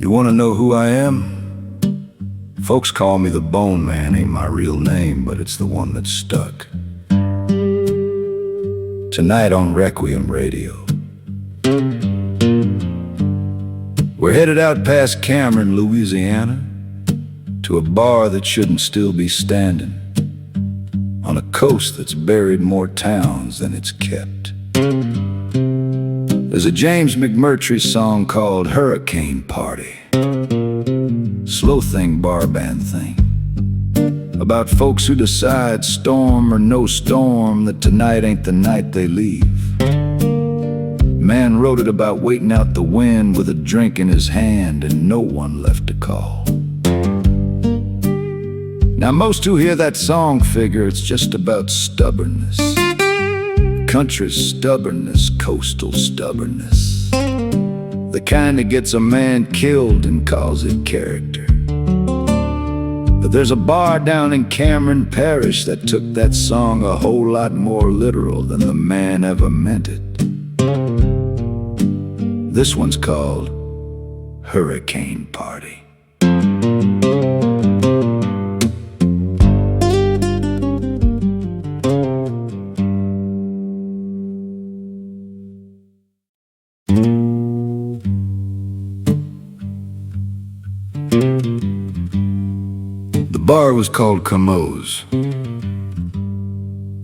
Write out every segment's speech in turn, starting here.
You want to know who I am? Folks call me the Bone Man, ain't my real name, but it's the one that stuck. Tonight on Requiem Radio, we're headed out past Cameron, Louisiana, to a bar that shouldn't still be standing, on a coast that's buried more towns than it's kept. There's a James McMurtry song called Hurricane Party, slow thing, bar band thing, about folks who decide, storm or no storm, that tonight ain't the night they leave. Man wrote it about waiting out the wind with a drink in his hand and no one left to call. Now most who hear that song figure it's just about stubbornness. Country's stubbornness, coastal stubbornness, the kind that gets a man killed and calls it character. But there's a bar down in Cameron Parish that took that song a whole lot more literal than the man ever meant it. This one's called Hurricane Party. The bar was called Camo's,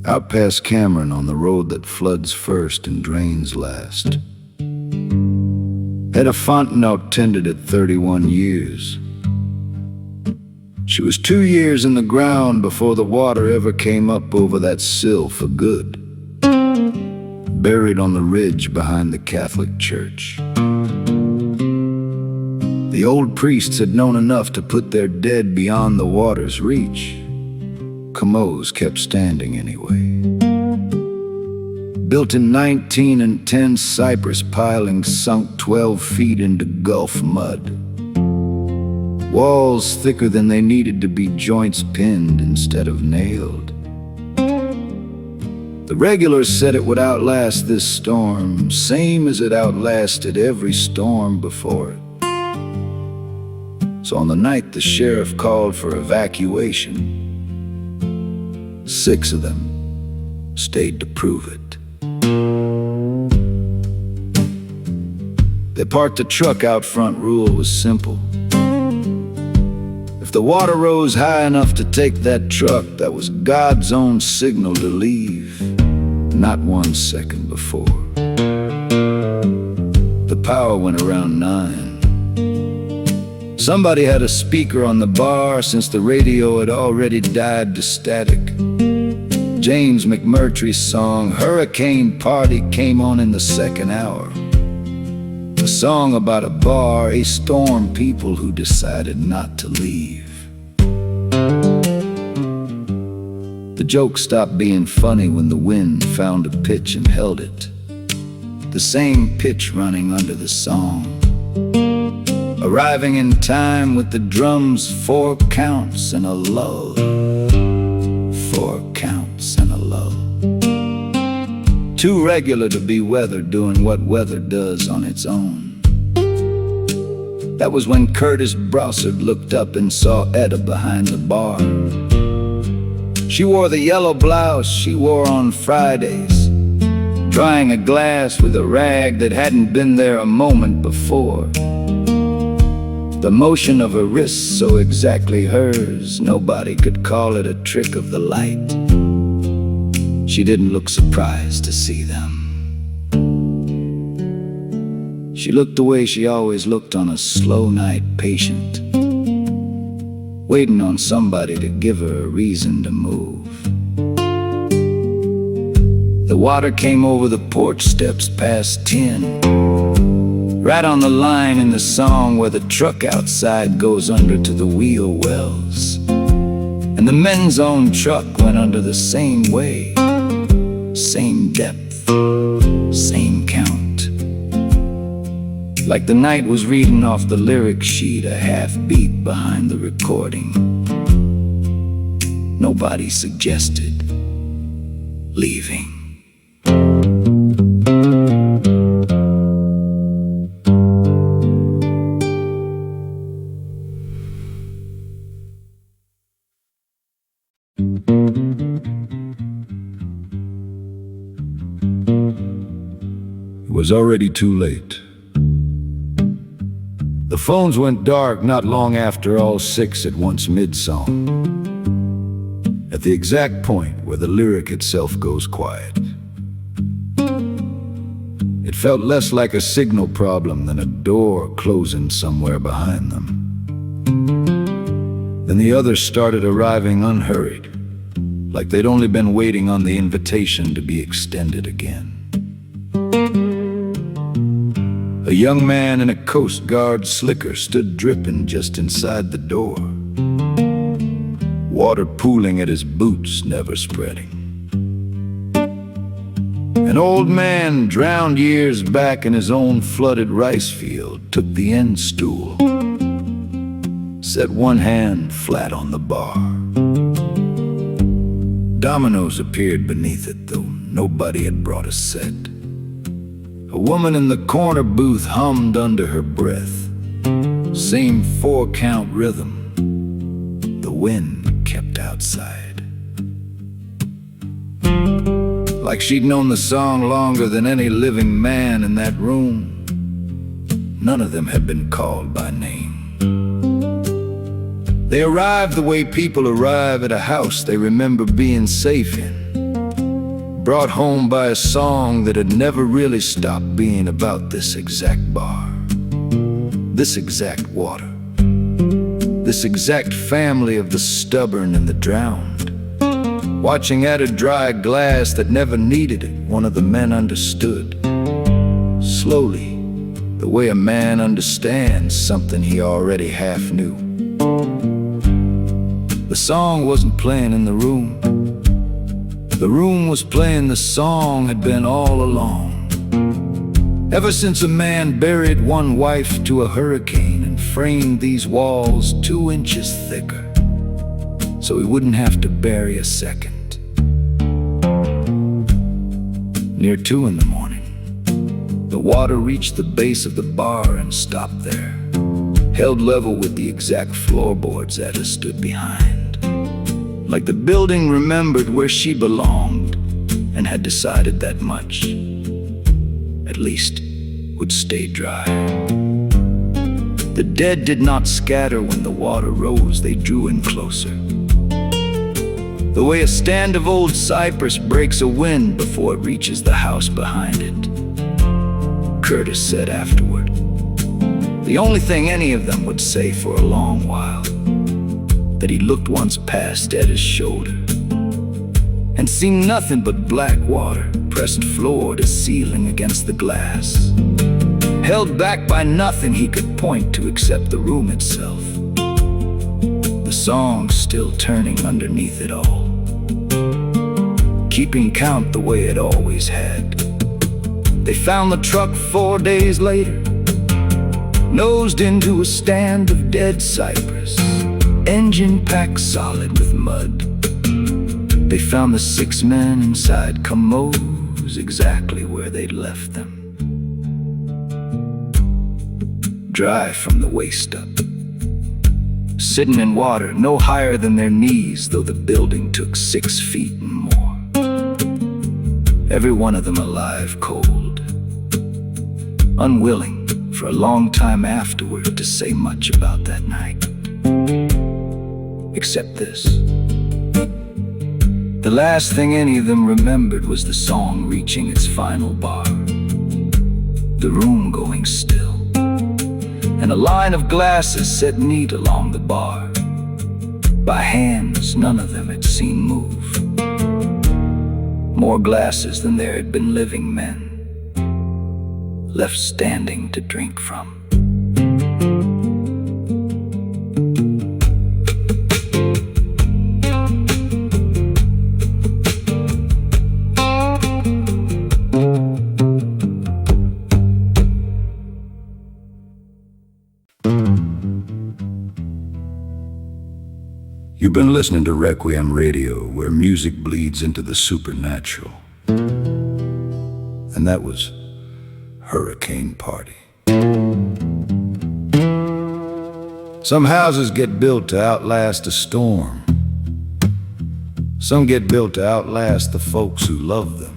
out past Cameron on the road that floods first and drains last. Had a fontanelle tended at 31 years. She was 2 years in the ground before the water ever came up over that sill for good, buried on the ridge behind the Catholic church. The old priests had known enough to put their dead beyond the water's reach. Camo's kept standing anyway. Built in 1910, cypress pilings sunk 12 feet into Gulf mud. Walls thicker than they needed to be, joints pinned instead of nailed. The regulars said it would outlast this storm, same as it outlasted every storm before it. So on the night the sheriff called for evacuation, 6 of them stayed to prove it. They parked the truck out front. Rule was simple. If the water rose high enough to take that truck, that was God's own signal to leave, not 1 second before. The power went around 9. Somebody had a speaker on the bar since the radio had already died to static. James McMurtry's song Hurricane Party came on in the second hour. A song about a bar, a storm, people who decided not to leave. The joke stopped being funny when the wind found a pitch and held it, the same pitch running under the song, arriving in time with the drums, 4 counts and a lull. 4 counts and a lull. Too regular to be weather doing what weather does on its own. That was when Curtis Brossard looked up and saw Etta behind the bar. She wore the yellow blouse she wore on Fridays, drying a glass with a rag that hadn't been there a moment before. The motion of her wrists so exactly hers, nobody could call it a trick of the light. She didn't look surprised to see them. She looked the way she always looked on a slow night, patient, waiting on somebody to give her a reason to move. The water came over the porch steps past 10, right on the line in the song where the truck outside goes under to the wheel wells. And the men's own truck went under the same way, same depth, same count. Like the night was reading off the lyric sheet, a half beat behind the recording. Nobody suggested leaving. was already too late. The phones went dark not long after all six at once mid-song, at the exact point where the lyric itself goes quiet. It felt less like a signal problem than a door closing somewhere behind them. Then the others started arriving unhurried, like they'd only been waiting on the invitation to be extended again. A young man in a Coast Guard slicker stood dripping just inside the door, water pooling at his boots, never spreading. An old man, drowned years back in his own flooded rice field, took the end stool, set one hand flat on the bar. Dominoes appeared beneath it, though nobody had brought a set. A woman in the corner booth hummed under her breath, same 4-count rhythm the wind kept outside. Like she'd known the song longer than any living man in that room. None of them had been called by name. They arrived the way people arrive at a house they remember being safe in, brought home by a song that had never really stopped being about this exact bar, this exact water, this exact family of the stubborn and the drowned. Watching at a dry glass that never needed it, one of the men understood, slowly, the way a man understands something he already half knew. The song wasn't playing in the room. The room was playing the song had been all along. Ever since a man buried one wife to a hurricane and framed these walls 2 inches thicker, so he wouldn't have to bury a second. Near 2 in the morning, the water reached the base of the bar and stopped there, held level with the exact floorboards Etta stood behind. Like the building remembered where she belonged and had decided that much, at least, would stay dry. The dead did not scatter when the water rose, they drew in closer. The way a stand of old cypress breaks a wind before it reaches the house behind it. Curtis said afterward, the only thing any of them would say for a long while, that he looked once past Etta's shoulder and seen nothing but black water pressed floor to ceiling against the glass, held back by nothing he could point to except the room itself, the song still turning underneath it all, keeping count the way it always had. They found the truck 4 days later, nosed into a stand of dead cypress, engine packed solid with mud. They found the 6 men inside commodes exactly where they'd left them, dry from the waist up, sitting in water no higher than their knees, though the building took 6 feet and more. Every one of them alive cold, unwilling for a long time afterward to say much about that night, except this. The last thing any of them remembered was the song reaching its final bar, the room going still, and a line of glasses set neat along the bar, by hands none of them had seen move. More glasses than there had been living men left standing to drink from. You've been listening to Requiem Radio, where music bleeds into the supernatural. And that was Hurricane Party. Some houses get built to outlast a storm. Some get built to outlast the folks who love them.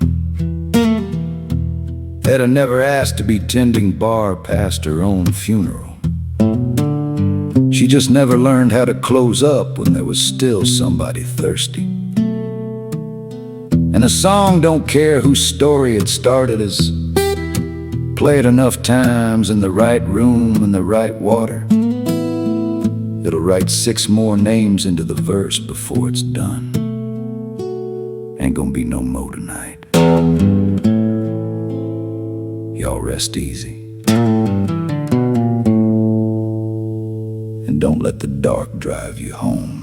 Etta never asked to be tending bar past her own funeral. She just never learned how to close up when there was still somebody thirsty. And a song don't care whose story it started, is played enough times in the right room and the right water, it'll write 6 more names into the verse before it's done. Ain't gonna be no more tonight. Y'all rest easy. And don't let the dark drive you home.